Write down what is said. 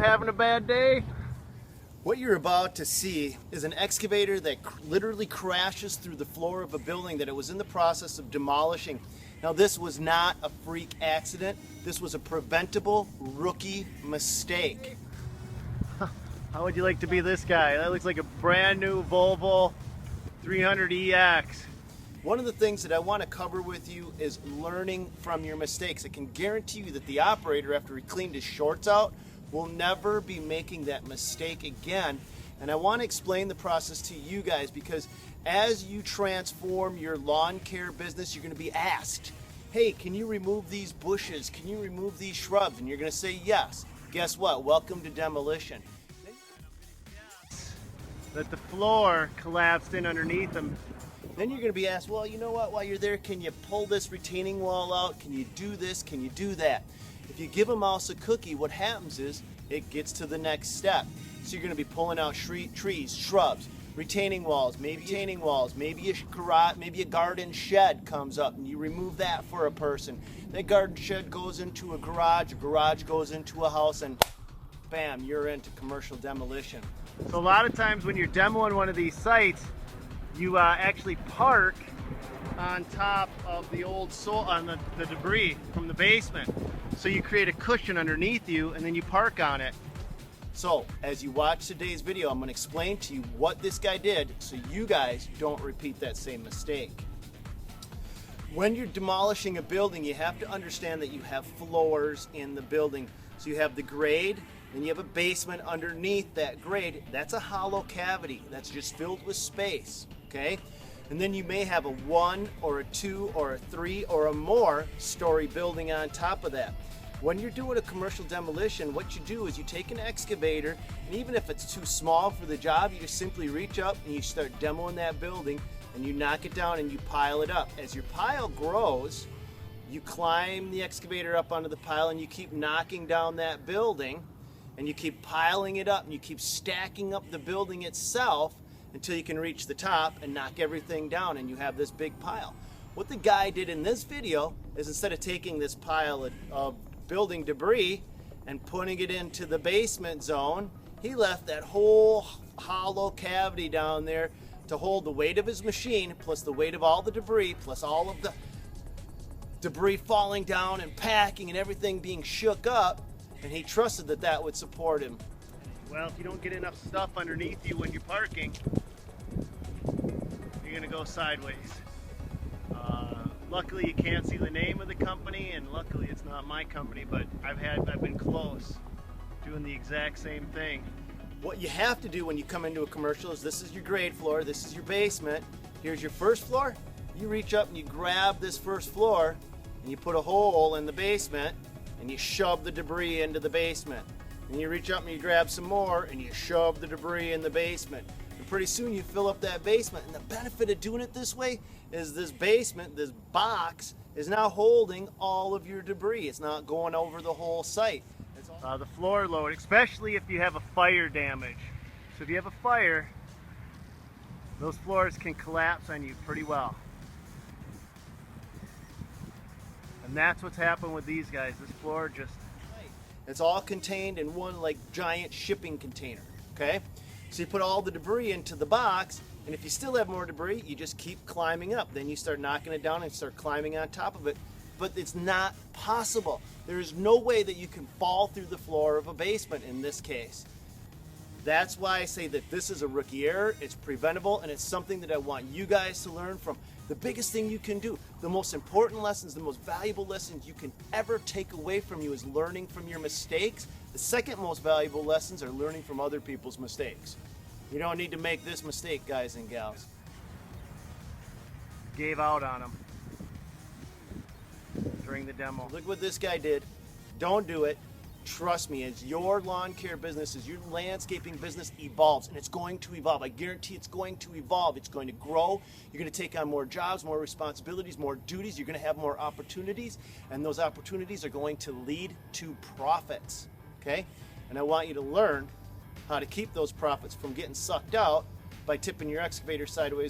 Having a bad day? What you're about to see is an excavator that literally crashes through the floor of a building that it was in the process of demolishing. Now, this was not a freak accident. This was a preventable rookie mistake. How would you like to be this guy? That looks like a brand new Volvo 300EX. One of the things that I want to cover with you is learning from your mistakes. I can guarantee you that the operator, after he cleaned his shorts out, will never be making that mistake again. And I want to explain the process to you guys, because as you transform your lawn care business, you're going to be asked, hey, can you remove these bushes? Can you remove these shrubs? And you're going to say yes. Guess what? Welcome to demolition. That the floor collapsed in underneath them. Then you're going to be asked, well, you know what? While you're there, can you pull this retaining wall out? Can you do this? Can you do that? If you give a mouse a cookie, what happens is it gets to the next step. So you're going to be pulling out trees, shrubs, retaining walls, maybe a garage, maybe a garden shed comes up, and you remove that for a person. That garden shed goes into a garage goes into a house, and bam, you're into commercial demolition. So a lot of times when you're demoing one of these sites, you actually park on top of the old the debris from the basement. So you create a cushion underneath you, and then you park on it. So as you watch today's video, I'm going to explain to you what this guy did so you guys don't repeat that same mistake. When you're demolishing a building, you have to understand that you have floors in the building. So you have the grade, then you have a basement underneath that grade. That's a hollow cavity that's just filled with space, okay? And then you may have a 1 or a 2 or a 3 or a more story building on top of that. When you're doing a commercial demolition, what you do is you take an excavator, and even if it's too small for the job, you just simply reach up and you start demoing that building, and you knock it down and you pile it up. As your pile grows, you climb the excavator up onto the pile and you keep knocking down that building, and you keep piling it up and you keep stacking up the building itself until you can reach the top and knock everything down, and you have this big pile. What the guy did in this video is, instead of taking this pile of building debris and putting it into the basement zone, he left that whole hollow cavity down there to hold the weight of his machine, plus the weight of all the debris, plus all of the debris falling down and packing and everything being shook up, and he trusted that that would support him. Well, if you don't get enough stuff underneath you when you're parking, you're going to go sideways. Luckily, you can't see the name of the company, and luckily it's not my company, but I've been close doing the exact same thing. What you have to do when you come into a commercial is, this is your grade floor, this is your basement, here's your first floor. You reach up and you grab this first floor and you put a hole in the basement and you shove the debris into the basement. And you reach up and you grab some more and you shove the debris in the basement. And pretty soon you fill up that basement. And the benefit of doing it this way is this basement, this box, is now holding all of your debris. It's not going over the whole site. The floor load, especially if you have a fire damage. So if you have a fire, those floors can collapse on you pretty well. And that's what's happened with these guys. This floor just... It's all contained in one giant shipping container, okay? So you put all the debris into the box, and if you still have more debris, you just keep climbing up. Then you start knocking it down and start climbing on top of it. But it's not possible. There is no way that you can fall through the floor of a basement in this case. That's why I say that this is a rookie error. It's preventable, and it's something that I want you guys to learn from. The biggest thing you can do, the most important lessons, the most valuable lessons you can ever take away from you is learning from your mistakes. The second most valuable lessons are learning from other people's mistakes. You don't need to make this mistake, guys and gals. Gave out on them during the demo. Look what this guy did. Don't do it. Trust me, as your lawn care business, as your landscaping business evolves, and it's going to evolve, I guarantee it's going to evolve, it's going to grow, you're going to take on more jobs, more responsibilities, more duties, you're going to have more opportunities, and those opportunities are going to lead to profits, okay? And I want you to learn how to keep those profits from getting sucked out by tipping your excavator sideways